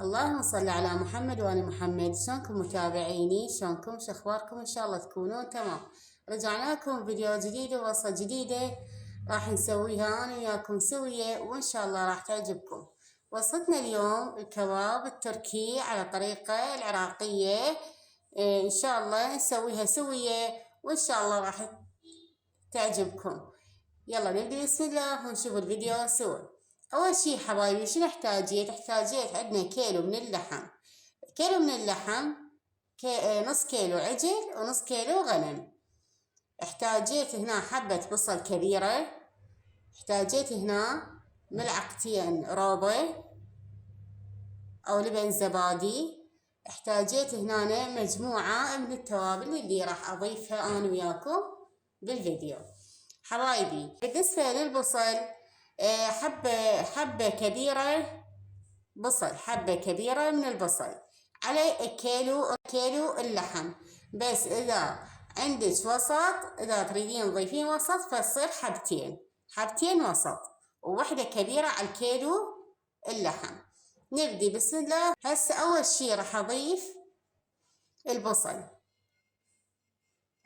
اللهم صل على محمد وآل محمد. شلونكم متابعيني؟ شلونكم؟ شو اخباركم؟ ان شاء الله تكونون تمام. رجعنا لكم فيديو جديد ووصفة جديدة راح نسويها انا وياكم سوية، وان شاء الله راح تعجبكم. وصفتنا اليوم الكباب التركي على الطريقة العراقية. ان شاء الله نسويها سوية وان شاء الله راح تعجبكم. يلا نبدأ بسم الله ونشوف الفيديو سوا. أول شي حبايبي شنو احتاجيت عندنا كيلو من اللحم. كيلو من اللحم نص كيلو عجل ونص كيلو غنم. احتاجيت هنا حبة بصل كبيرة. احتاجيت هنا ملعقتين روبة أو لبن زبادي. احتاجيت هنا مجموعة من التوابل اللي راح أضيفها أنا وياكم بالفيديو. حبايبي بالنسبة للبصل حبة كبيرة بصل، حبة كبيرة من البصل على كيلو اللحم. بس إذا عندك وسط، إذا تريدين تضيفين وسط فتصير حبتين وسط ووحدة كبيرة على الكيلو اللحم. نبدي بسم الله. هسه أول شي راح أضيف البصل.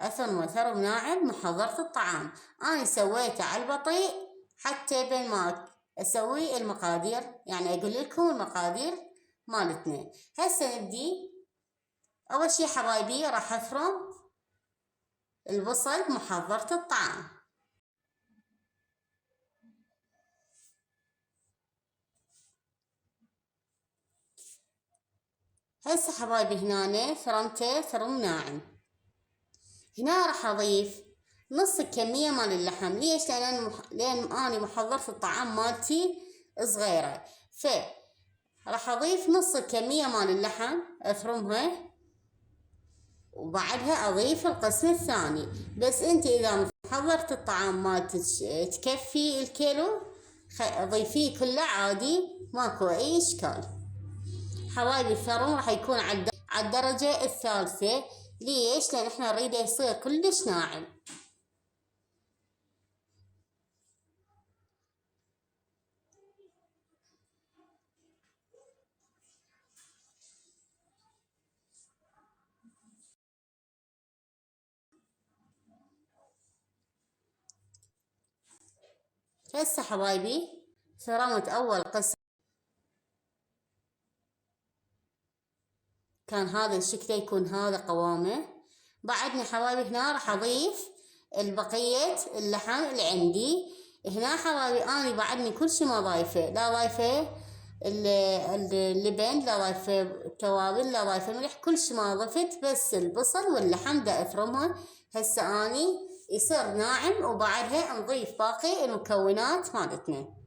أثر وثر ناعم محضرة الطعام. أنا سويته على البطيء حتى بين ما أسوي المقادير، يعني أقول لكم المقادير مالتنا. هسه نبدي. أول شي حبايبي راح أفرم البصل محضرة الطعام. هسه حبايبي هنا فرمته فرم ناعم. هنا راح أضيف نص الكمية مال اللحم. ليش؟ لأن أنا محضرة الطعام مالتي صغيرة، راح أضيف نص الكمية مال اللحم أفرمها وبعدها أضيف القسم الثاني. بس أنت إذا محضرة الطعام مالتك تكفي الكيلو ضيفيه كله عادي، ماكو أي إشكال. حبايبي الفرم راح يكون على الدرجة الثالثة. ليش؟ لأن احنا نريده يصير كلش ناعم. هسه حبايبي فرمت أول قسم، كان هذا الشكل يكون هذا قوامه. بعدني حبايبي هنا راح أضيف البقية اللحم اللي عندي. هنا حبايبي أنا بعدني كل شي ما ضايفه، لا ضايفه اللبن، لا ضايفه التوابل، لا ضايفه ملح، كل شي ما ضفت، بس البصل واللحم دا أفرمها. هسه أني يصير ناعم وبعدها نضيف باقي المكونات مالتنا.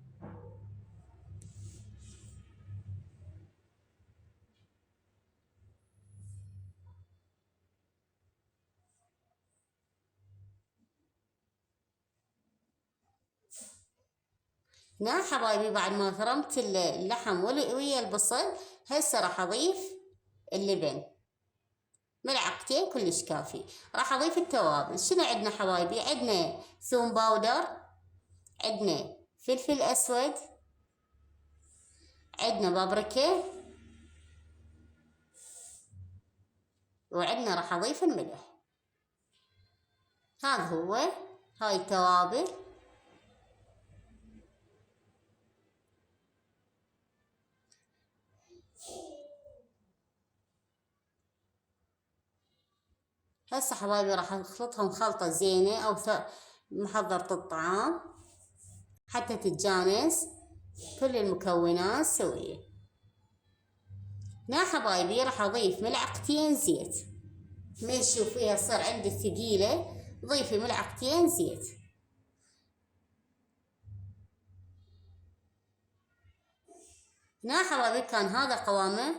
هنا حبايبي بعد ما فرمت اللحم ويا البصل، هسه راح اضيف اللبن ملعقتين كلش كافي. راح اضيف التوابل. شنو عندنا حبايبي؟ عندنا ثوم باودر، عندنا فلفل اسود، عندنا بابريكا، وعندنا راح اضيف الملح. هذا هو، هاي التوابل. هسه حبايبي راح نخلطهم خلطة زينة أو محضرة الطعام حتى تتجانس كل المكونات سوية. هنا حبايبي راح أضيف ملعقتين زيت. ما تشوفيها تصير عندك ثقيلة، ضيفي ملعقتين زيت. هنا حبايبي كان هذا قوامه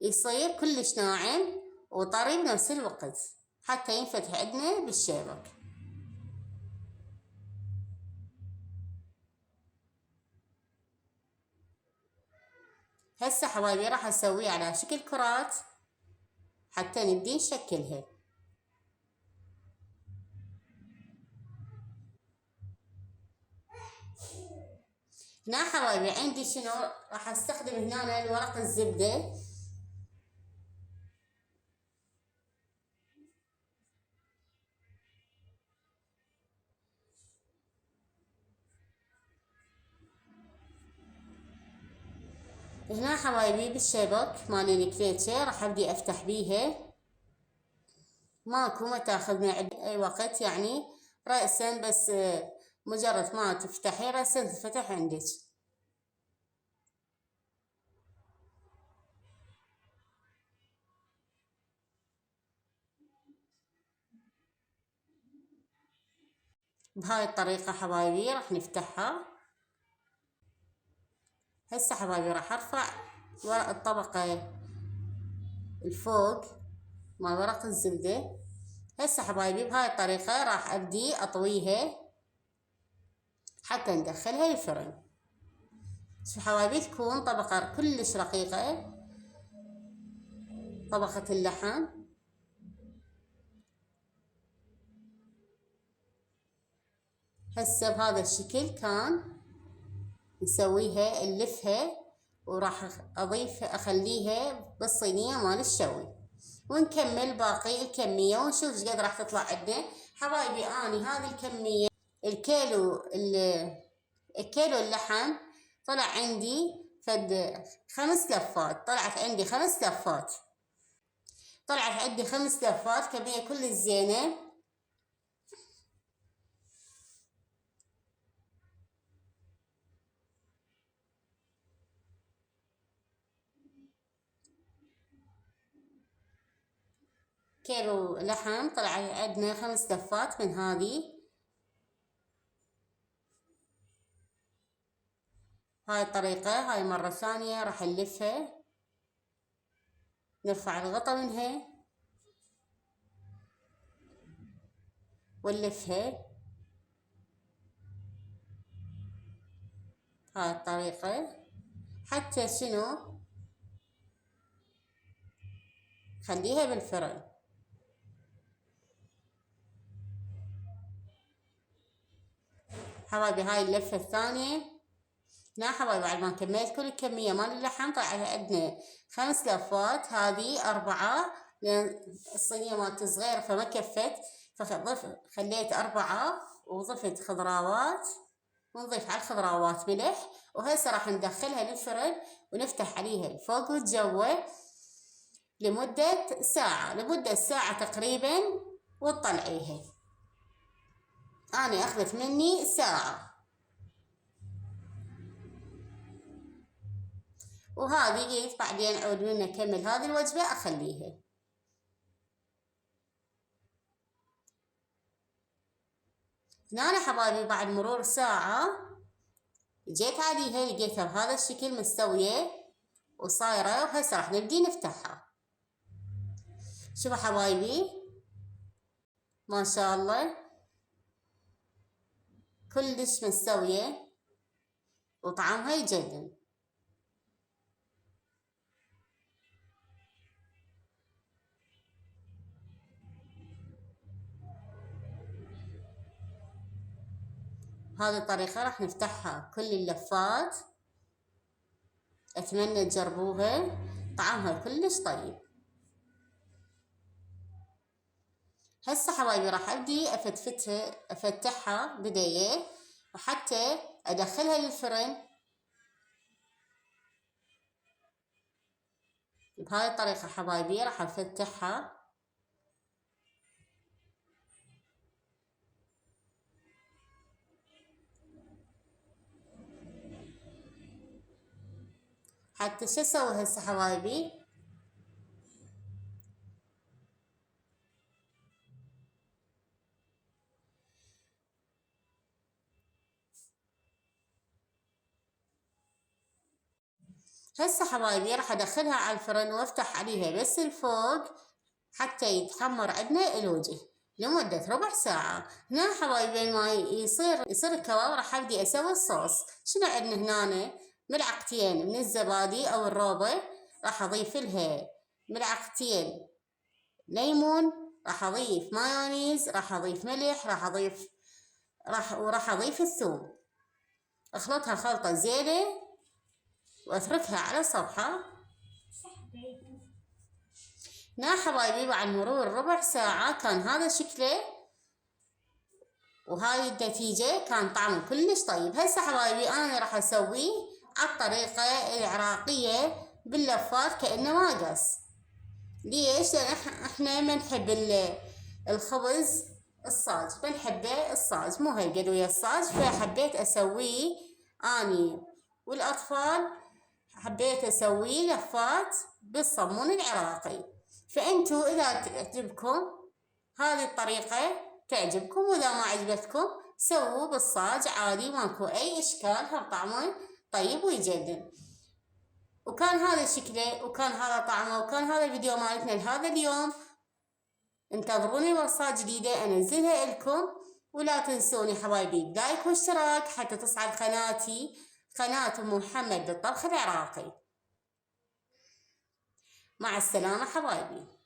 يصير كلش ناعم وطري بنفس الوقت حتى ينفتح عندنا بالشبك. هسه حبايبي راح اسويه على شكل كرات حتى نبدي نشكلها. هنا حبايبي عندي شنو راح استخدم هنا الورق الزبدة. هنا حبايبي بالشبك مال الكليتشة راح ابدي افتح بيها، ماكو ما تاخذ من اي وقت، يعني رأسا بس مجرد ما تفتحي رأسا تفتح عندك. بهاي الطريقة حبايبي راح نفتحها. هسه حبايبي راح ارفع الطبقة الفوق مال ورق الزبدة. هسه حبايبي بهاي الطريقة راح ابدي اطويها حتى ندخلها الفرن. شوف حبايبي تكون طبقة كلش رقيقة، طبقة اللحم. هسه بهذا الشكل كان نسويها نلفها، وراح اخليها بالصينية مال الشوي، ونكمل باقي الكمية ونشوف ايش قد راح تطلع عندنا. حبايبي اني هذه الكمية الكيلو اللحم طلع عندي فد 5 لفات، طلعت عندي 5 لفات، طلعت عندي 5 لفات كمية كل زينة. كيلو لحم طلع عندنا 5 لفات من هذه. هاي الطريقة هاي مرة ثانية راح نلفها، نرفع الغطا منها ونلفها هاي الطريقة حتى شنو خليها بالفرن. حبايبي هاي اللفة الثانية. هنا حبايبي بعد ما كملت كل الكمية مال اللحم طلعت عندنا 5 لفات، هذه 4 لأن الصينية مالتي صغيرة فما كفت، خليت 4 وضفت خضراوات، ونضيف على الخضراوات ملح. وهسه راح ندخلها للفرن ونفتح عليها الفوق والجوة لمدة ساعة تقريبا وتطلعيها. أنا أخذت مني ساعة، وهذه جيت بعدين أعود من أكمل هذه الوجبة أخليها. هنا حبايبي بعد مرور ساعة جيت عليها لقيتها بهذا الشكل مستوية وصايرة، وهسه راح نبدي نفتحها. شوفوا حبايبي ما شاء الله كلش مستوية وطعمها يجنن. بهذه الطريقة راح نفتحها كل اللفات، أتمنى تجربوها، طعمها كلش طيب. هسه حبايبي راح ابدي افتحها بداية وحتى ادخلها للفرن بهاي الطريقة. حبايبي راح افتحها حتى شو اسوي هسه حبايبي. هسه حبايبي راح ادخلها على الفرن وافتح عليها بس الفوق حتى يتحمر عندنا الوجه لمدة ربع ساعة. هنا حبايبي ما يصير الكباب راح ابدي اسوي الصوص. شنو عندنا هنا ملعقتين من الزبادي او الروبة، راح اضيف لها ملعقتين ليمون، راح اضيف مايونيز، راح اضيف ملح، راح اضيف الثوم. اخلطها خلطة زينة واتركها على صفحة. هنا حبايبي بعد مرور ربع ساعة كان هذا شكله وهاي النتيجة، كان طعمه كلش طيب. هسه حبايبي انا راح اسويه على الطريقة العراقية باللفات كأنه ماقص. ليش؟ لان احنا ما نحب الخبز الصاج، بنحبه الصاج مو هالقد ويا الصاج، فحبيت اسويه اني والاطفال، حبيت اسويه لفات بالصمون العراقي. فانتو اذا تعجبكم هذه الطريقة تعجبكم، واذا ما عجبتكم سووا بالصاج عادي، ماكو اي اشكال، هم طعمه طيب ويجدن. وكان هذا شكله وكان هذا طعمه وكان هذا الفيديو مالتنا لهذا اليوم. انتظروني وصفات جديدة انزلها لكم، ولا تنسوني حبايبي بلايك واشتراك حتى تصعد قناتي، قناة ام محمد للطبخ العراقي. مع السلامة حبايبي.